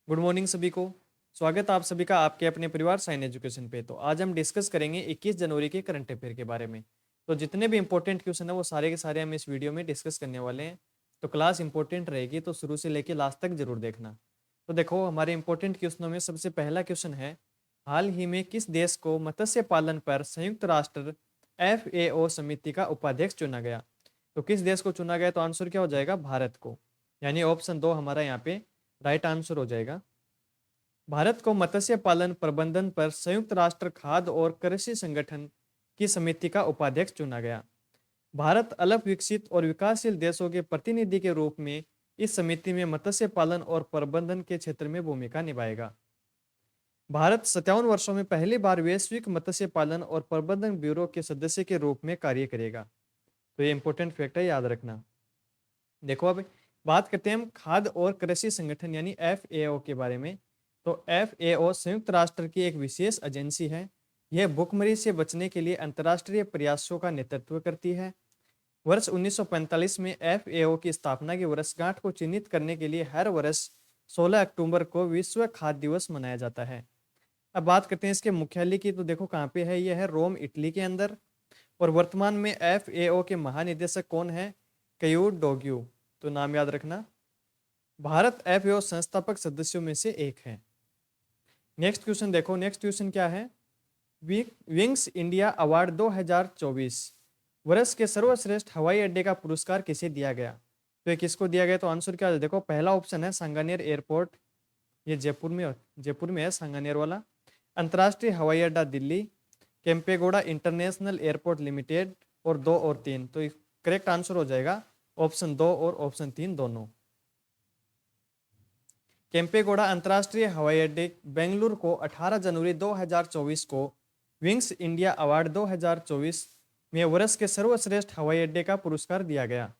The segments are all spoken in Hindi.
गुड मॉर्निंग सभी को। स्वागत है आप सभी का आपके अपने परिवार साइन एजुकेशन पे। तो आज हम डिस्कस करेंगे 21 जनवरी के करंट अफेयर के बारे में। तो जितने भी इंपॉर्टेंट क्वेश्चन है वो सारे के सारे हम इस वीडियो में डिस्कस करने वाले हैं। तो क्लास इंपॉर्टेंट रहेगी, तो शुरू से लेकर लास्ट तक जरूर देखना। तो देखो, हमारे इंपॉर्टेंट क्वेश्चनों में सबसे पहला क्वेश्चन है, हाल ही में किस देश को मत्स्य पालन पर संयुक्त राष्ट्र FAO समिति का उपाध्यक्ष चुना गया? तो किस देश को चुना गया? तो आंसर क्या हो जाएगा? भारत को। यानी ऑप्शन 2 हमारा यहाँ पे राइट आंसर हो जाएगा। भारत को मत्स्य पालन प्रबंधन पर संयुक्त राष्ट्र खाद्य और कृषि संगठन की समिति का उपाध्यक्ष चुना गया। भारत अल्प विकसित और विकासशील देशों के प्रतिनिधि के रूप में इस समिति में मत्स्य पालन और प्रबंधन के क्षेत्र में भूमिका निभाएगा। भारत 57 वर्षों में पहली बार वैश्विक मत्स्य पालन और प्रबंधन ब्यूरो के सदस्य के रूप में कार्य करेगा। तो ये इंपॉर्टेंट फैक्ट है, याद रखना। देखो, अब बात करते हैं हम खाद्य और कृषि संगठन यानी FAO के बारे में। तो FAO संयुक्त राष्ट्र की एक विशेष एजेंसी है। यह भुखमरी से बचने के लिए अंतर्राष्ट्रीय प्रयासों का नेतृत्व करती है। वर्ष 1945 में FAO की स्थापना की वर्षगांठ को चिन्हित करने के लिए हर वर्ष 16 अक्टूबर को विश्व खाद्य दिवस मनाया जाता है। अब बात करते हैं इसके मुख्यालय की। तो देखो कहाँ पे है, यह है रोम, इटली के अंदर। और वर्तमान में FAO के महानिदेशक कौन है? कयूर डोग्यू। तो नाम याद रखना। भारत FAO संस्थापक सदस्यों में से एक है। नेक्स्ट क्वेश्चन देखो, नेक्स्ट क्वेश्चन क्या है, विंग्स इंडिया अवार्ड 2024 वर्ष के सर्वश्रेष्ठ हवाई अड्डे का पुरस्कार किसे दिया गया? तो ये किसको दिया गया? तो आंसर क्या है? देखो, पहला ऑप्शन है सांगानेर एयरपोर्ट, ये जयपुर में है सांगानेर वाला। अंतर्राष्ट्रीय हवाई अड्डा Delhi, Kempegowda international airport limited, और 2 और 3। तो करेक्ट आंसर हो जाएगा ऑप्शन 2 और ऑप्शन 3 दोनों। केम्पेगौड़ा अंतर्राष्ट्रीय हवाई अड्डे बेंगलुरु को 18 जनवरी 2024 को विंग्स इंडिया अवार्ड 2024 में वर्ष के सर्वश्रेष्ठ हवाई अड्डे का पुरस्कार दिया गया।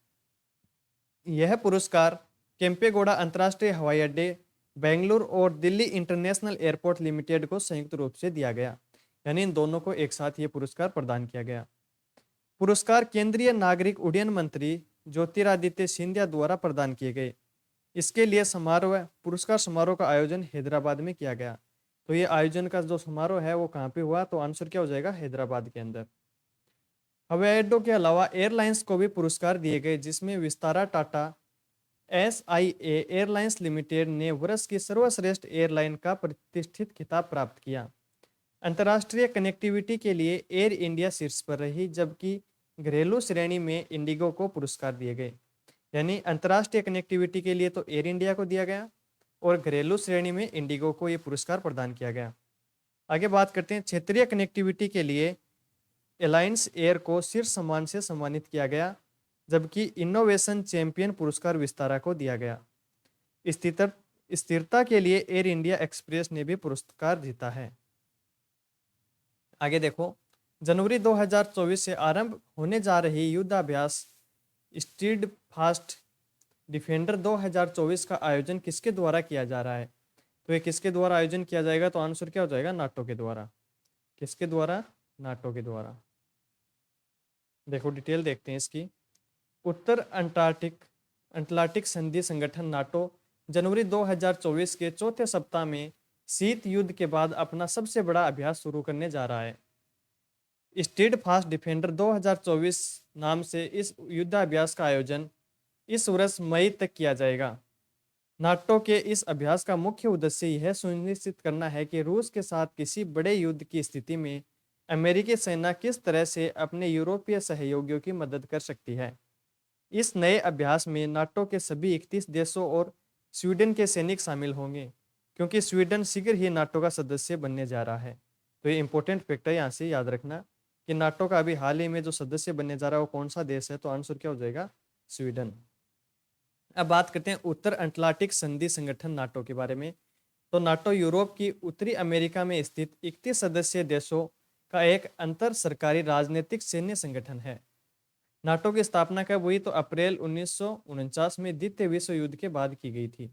यह पुरस्कार केम्पेगौड़ा अंतर्राष्ट्रीय हवाई अड्डे बेंगलुरु और दिल्ली इंटरनेशनल एयरपोर्ट लिमिटेड को संयुक्त रूप से दिया गया, यानी इन दोनों को एक साथ ये पुरस्कार प्रदान किया गया। पुरस्कार केंद्रीय नागरिक उड्डयन मंत्री ज्योतिरादित्य सिंधिया द्वारा प्रदान किए गए। इसके लिए पुरस्कार समारोह का आयोजन हैदराबाद में किया गया। तो ये आयोजन का जो समारोह है वो कहाँ पे हुआ? तो आंसर क्या हो जाएगा? हैदराबाद के अंदर। हवाई अड्डों के अलावा एयरलाइंस को भी पुरस्कार दिए गए, जिसमें Vistara Tata SIA airlines limited ने वर्ष की सर्वश्रेष्ठ एयरलाइन का प्रतिष्ठित खिताब प्राप्त किया। अंतर्राष्ट्रीय कनेक्टिविटी के लिए एयर इंडिया शीर्ष पर रही, जबकि घरेलू श्रेणी में इंडिगो को पुरस्कार दिए गए। यानी अंतर्राष्ट्रीय कनेक्टिविटी के लिए तो एयर इंडिया को दिया गया और घरेलू श्रेणी में इंडिगो को ये पुरस्कार प्रदान किया गया। आगे बात करते हैं, क्षेत्रीय कनेक्टिविटी के लिए एलायंस एयर को शीर्ष सम्मान से सम्मानित किया गया, जबकि इनोवेशन चैंपियन पुरस्कार विस्तारा को दिया गया। स्थिरता के लिए एयर इंडिया एक्सप्रेस ने भी पुरस्कार जीता है। आगे देखो, जनवरी 2024 से आरंभ होने जा रही युद्धाभ्यास स्टीड फास्ट डिफेंडर 2024 का आयोजन किसके द्वारा किया जा रहा है? तो ये किसके द्वारा आयोजन किया जाएगा? तो आंसर क्या हो जाएगा? नाटो के द्वारा। किसके द्वारा? नाटो के द्वारा। देखो डिटेल देखते हैं इसकी। उत्तर अंटार्कटिक संधि संगठन नाटो जनवरी 2024 के चौथे सप्ताह में शीत युद्ध के बाद अपना सबसे बड़ा अभ्यास शुरू करने जा रहा है। स्टीड फास्ट डिफेंडर 2024 नाम से इस युद्धाभ्यास का आयोजन इस वर्ष मई तक किया जाएगा। नाटो के इस अभ्यास का मुख्य उद्देश्य यह सुनिश्चित करना है कि रूस के साथ किसी बड़े युद्ध की स्थिति में अमेरिकी सेना किस तरह से अपने यूरोपीय सहयोगियों की मदद कर सकती है। इस नए अभ्यास में नाटो के सभी 31 देशों और स्वीडन के सैनिक शामिल होंगे, क्योंकि स्वीडन शीघ्र ही नाटो का सदस्य बनने जा रहा है। तो ये इंपॉर्टेंट फैक्ट है, यहाँ से याद रखना कि नाटो का अभी हाल ही में जो सदस्य बनने जा रहा है वो कौन सा देश है? तो आंसर क्या हो जाएगा? स्वीडन। अब बात करते हैं उत्तर अटलांटिक संधि संगठन नाटो के बारे में। तो नाटो यूरोप की उत्तरी अमेरिका में स्थित 31 सदस्यीय देशों का एक अंतर सरकारी राजनीतिक सैन्य संगठन है। नाटो की स्थापना कब हुई? तो अप्रैल 1949 में द्वितीय विश्व युद्ध के बाद की गई थी।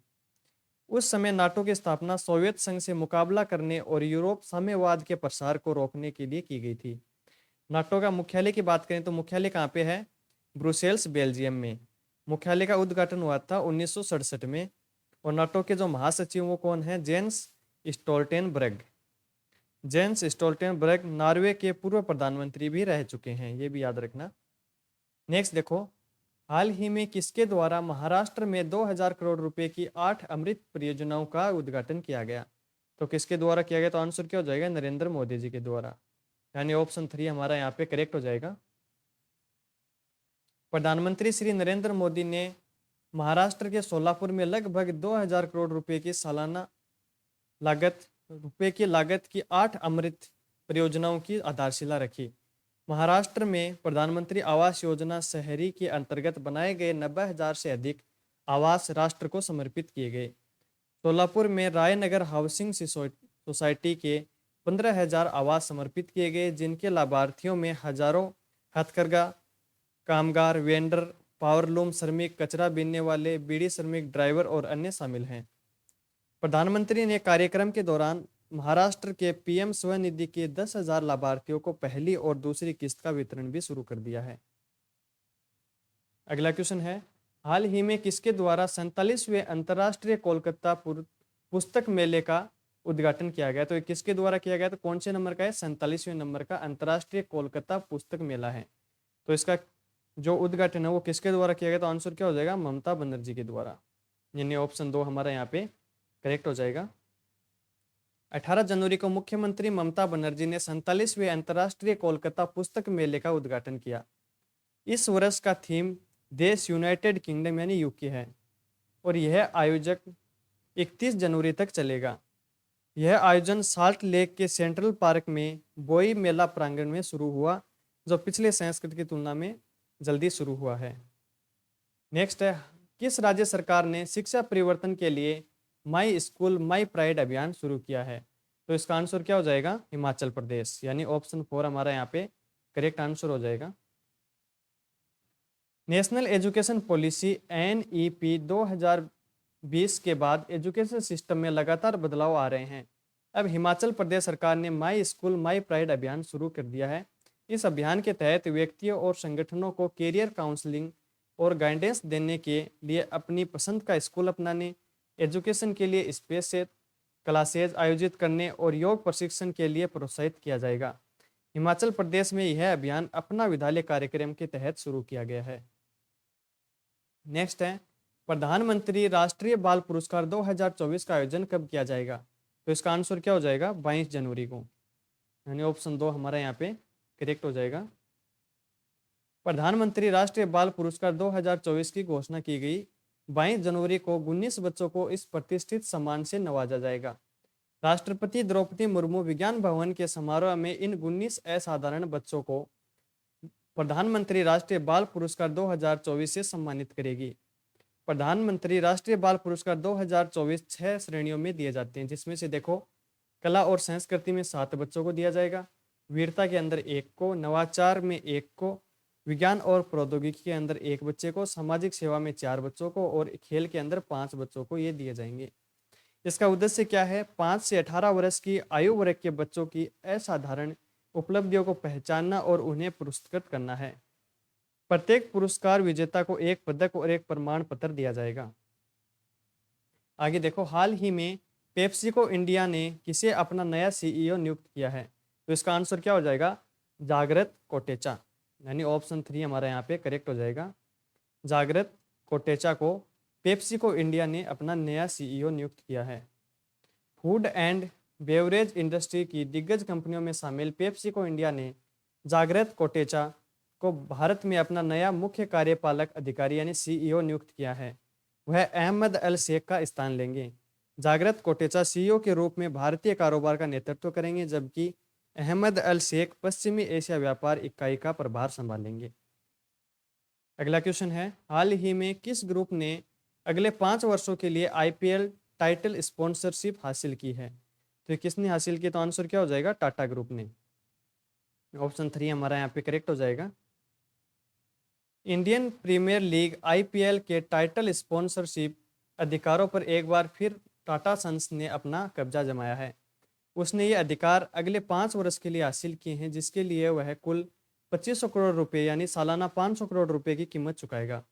उस समय नाटो की स्थापना सोवियत संघ से मुकाबला करने और यूरोप साम्यवाद के प्रसार को रोकने के लिए की गई थी। नाटो का मुख्यालय की बात करें तो मुख्यालय कहाँ पे है? ब्रुसेल्स, बेल्जियम में। मुख्यालय का उद्घाटन हुआ था 1967 में। और नाटो के जो महासचिव वो कौन है? Jens Stoltenberg. Jens Stoltenberg Norway के पूर्व प्रधानमंत्री भी रह चुके हैं, ये भी याद रखना। नेक्स्ट देखो, हाल ही में किसके द्वारा महाराष्ट्र में 2000 करोड़ रुपए की 8 अमृत परियोजनाओं का उद्घाटन किया गया? तो किसके द्वारा किया गया? तो आंसर क्या हो जाएगा? नरेंद्र मोदी जी के द्वारा, यानी ऑप्शन 3 हमारा यहाँ पे करेक्ट हो जाएगा। प्रधानमंत्री श्री नरेंद्र मोदी ने महाराष्ट्र के सोलापुर में लगभग 2000 करोड़ रुपए की सालाना लागत की 8 अमृत परियोजनाओं की आधारशिला रखी। महाराष्ट्र में प्रधानमंत्री आवास योजना शहरी के अंतर्गत बनाए गए 90,000 से अधिक आवास राष्ट्र को समर्पित किए गए। सोलापुर में रायनगर हाउसिंग सोसाइटी के 15,000 आवास समर्पित किए गए, जिनके लाभार्थियों में हजारों हथकरघा कामगार, वेंडर, पावरलूम श्रमिक, कचरा बीनने वाले, बीड़ी श्रमिक, ड्राइवर और अन्य शामिल हैं। प्रधानमंत्री ने कार्यक्रम के दौरान महाराष्ट्र के पीएम स्वनिधि के 10,000 लाभार्थियों को पहली और दूसरी किस्त का वितरण भी शुरू कर दिया है। अगला क्वेश्चन है, हाल ही में किसके द्वारा 47वें अंतर्राष्ट्रीय कोलकाता पुस्तक मेले का उद्घाटन किया गया? तो ये किसके द्वारा किया गया? तो कौन से नंबर का है? 47वें नंबर का अंतर्राष्ट्रीय कोलकाता पुस्तक मेला है। तो इसका जो उद्घाटन है वो किसके द्वारा किया गया? तो आंसर क्या हो जाएगा? ममता बनर्जी के द्वारा, यानी ऑप्शन 2 हमारा यहाँ पे करेक्ट हो जाएगा। 18 जनवरी को मुख्यमंत्री ममता बनर्जी ने 47वें अंतर्राष्ट्रीय कोलकाता पुस्तक मेले का उद्घाटन किया। इस वर्ष का थीम देश यूनाइटेड किंगडम यानी यूके है और यह आयोजक 31 जनवरी तक चलेगा। यह आयोजन साल्ट लेक के सेंट्रल पार्क में बोई मेला प्रांगण में शुरू हुआ, जो पिछले संस्कृत की तुलना में जल्दी शुरू हुआ है। नेक्स्ट है, किस राज्य सरकार ने शिक्षा परिवर्तन के लिए माई स्कूल माई प्राइड अभियान शुरू किया है? तो इसका आंसर क्या हो जाएगा? हिमाचल प्रदेश, यानी ऑप्शन 4 हमारा यहाँ पे करेक्ट आंसर हो जाएगा। नेशनल एजुकेशन पॉलिसी NEP 2020 के बाद एजुकेशन सिस्टम में लगातार बदलाव आ रहे हैं। अब हिमाचल प्रदेश सरकार ने माई स्कूल माई प्राइड अभियान शुरू कर दिया है। इस अभियान के तहत व्यक्तियों और संगठनों को कैरियर काउंसलिंग और गाइडेंस देने के लिए अपनी पसंद का स्कूल अपनाने, एजुकेशन के लिए स्पेशल क्लासेज आयोजित करने और योग प्रशिक्षण के लिए प्रोत्साहित किया जाएगा। हिमाचल प्रदेश में यह अभियान अपना विद्यालय कार्यक्रम के तहत शुरू किया गया है। नेक्स्ट है, प्रधानमंत्री राष्ट्रीय बाल पुरस्कार 2024 का आयोजन कब किया जाएगा? तो इसका आंसर क्या हो जाएगा? 22 जनवरी को, यानी ऑप्शन 2 हमारा यहाँ पे करेक्ट हो जाएगा। प्रधानमंत्री राष्ट्रीय बाल पुरस्कार 2024 की घोषणा की गई। 22 जनवरी को 19 बच्चों को इस प्रतिष्ठित सम्मान से नवाजा जाएगा। राष्ट्रपति द्रौपदी मुर्मू विज्ञान भवन के समारोह में इन 19 असाधारण बच्चों को प्रधानमंत्री राष्ट्रीय बाल पुरस्कार 2024 से सम्मानित करेगी। प्रधानमंत्री राष्ट्रीय बाल पुरस्कार 2024 6 श्रेणियों में दिए जाते हैं, जिसमें से देखो, कला और संस्कृति में 7 बच्चों को दिया जाएगा, वीरता के अंदर 1 को, नवाचार में 1 को, विज्ञान और प्रौद्योगिकी के अंदर 1 बच्चे को, सामाजिक सेवा में 4 बच्चों को और खेल के अंदर 5 बच्चों को ये दिए जाएंगे। इसका उद्देश्य क्या है? 5 से 18 वर्ष की आयु वर्ग के बच्चों की असाधारण उपलब्धियों को पहचानना और उन्हें पुरस्कृत करना है। प्रत्येक पुरस्कार विजेता को 1 पदक और 1 प्रमाण पत्र दिया जाएगा। आगे देखो, हाल ही में पेप्सिको इंडिया ने किसे अपना नया CEO नियुक्त किया है? तो इसका आंसर क्या हो जाएगा? जागृत कोटेचा, यानी ऑप्शन 3 हमारा यहाँ पे करेक्ट हो जाएगा। जागृत कोटेचा को पेप्सिको इंडिया ने अपना नया CEO नियुक्त किया है। फूड एंड बेवरेज इंडस्ट्री की दिग्गज कंपनियों में शामिल पेप्सिको इंडिया ने जागृत कोटेचा को भारत में अपना नया मुख्य कार्यपालक अधिकारी यानी CEO नियुक्त किया है। वह अहमद अल शेख का स्थान लेंगे। जागृत कोटेचा CEO के रूप में भारतीय कारोबार का नेतृत्व करेंगे, जबकि अहमद अल शेख पश्चिमी एशिया व्यापार इकाई का प्रभार संभालेंगे। अगला क्वेश्चन है, हाल ही में किस ग्रुप ने अगले 5 वर्षों के लिए IPL टाइटल स्पॉन्सरशिप हासिल की है? तो किसने हासिल की? तो आंसर क्या हो जाएगा? टाटा ग्रुप ने, ऑप्शन 3 हमारा यहाँ पे करेक्ट हो जाएगा। इंडियन प्रीमियर लीग IPL के टाइटल स्पॉन्सरशिप अधिकारों पर एक बार फिर टाटा सन्स ने अपना कब्जा जमाया है। उसने ये अधिकार अगले 5 वर्ष के लिए हासिल किए हैं, जिसके लिए वह कुल 2500 करोड़ रुपए यानी सालाना 500 करोड़ रुपए की कीमत चुकाएगा।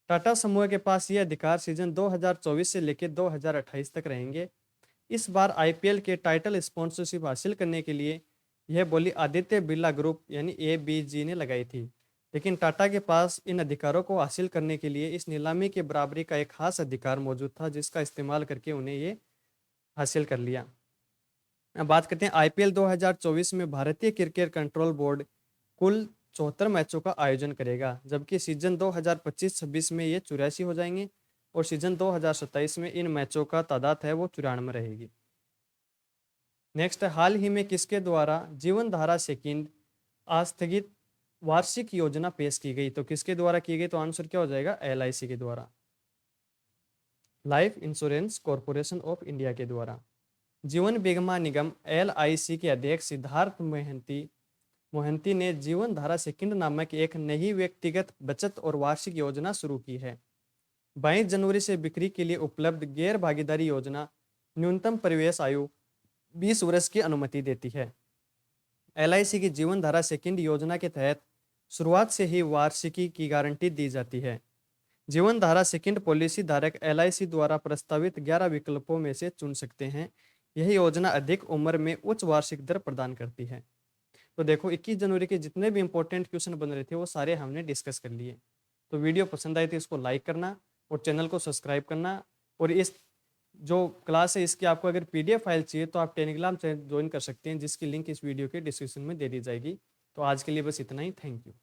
टाटा समूह के पास ये अधिकार सीजन 2024 से लेकर 2028 तक रहेंगे। इस बार आईपीएल के टाइटल स्पॉन्सरशिप हासिल करने के लिए यह बोली आदित्य बिरला ग्रुप यानी एबीजी ने लगाई थी, लेकिन टाटा के पास इन अधिकारों को हासिल करने के लिए इस नीलामी के बराबरी का एक खास अधिकार मौजूद था, जिसका इस्तेमाल करके उन्हें ये हासिल कर लिया। अब बात करते हैं आईपीएल 2024 में भारतीय क्रिकेट कंट्रोल बोर्ड कुल 74 मैचों का आयोजन करेगा, जबकि सीजन 2025-26 में ये 84 हो जाएंगे और सीजन 2027 में इन मैचों का तादाद है वो 94 रहेगी। नेक्स्ट है, हाल ही में किसके द्वारा जीवन धारा सेकंड आस्थगित वार्षिक योजना पेश की गई? तो किसके द्वारा की गई? तो आंसर क्या हो जाएगा? एलआईसी के द्वारा, life insurance corporation of India के द्वारा। जीवन बीमा निगम एलआईसी के अध्यक्ष सिद्धार्थ मोहंती ने जीवन धारा सेकंड नामक एक नई व्यक्तिगत बचत और वार्षिक योजना शुरू की है। 22 जनवरी से बिक्री के लिए उपलब्ध गैर भागीदारी योजना न्यूनतम प्रवेश आयु 20 वर्ष की अनुमति देती है। एलआईसी की जीवन धारा सेकंड योजना के तहत शुरुआत से ही वार्षिकी की गारंटी दी जाती है। जीवन धारा सेकंड पॉलिसी धारक एलआईसी द्वारा प्रस्तावित 11 विकल्पों में से चुन सकते हैं। यह योजना अधिक उम्र में उच्च वार्षिक दर प्रदान करती है। तो देखो 21 जनवरी के जितने भी इंपॉर्टेंट क्वेश्चन बन रहे थे वो सारे हमने डिस्कस कर लिए। तो वीडियो पसंद आई तो इसको लाइक करना और चैनल को सब्सक्राइब करना। और इस जो क्लास है इसकी आपको अगर पीडीएफ फाइल चाहिए तो आप टेलीग्राम चैनल ज्वाइन कर सकते हैं, जिसकी लिंक इस वीडियो के डिस्क्रिप्शन में दे दी जाएगी। तो आज के लिए बस इतना ही। Thank you.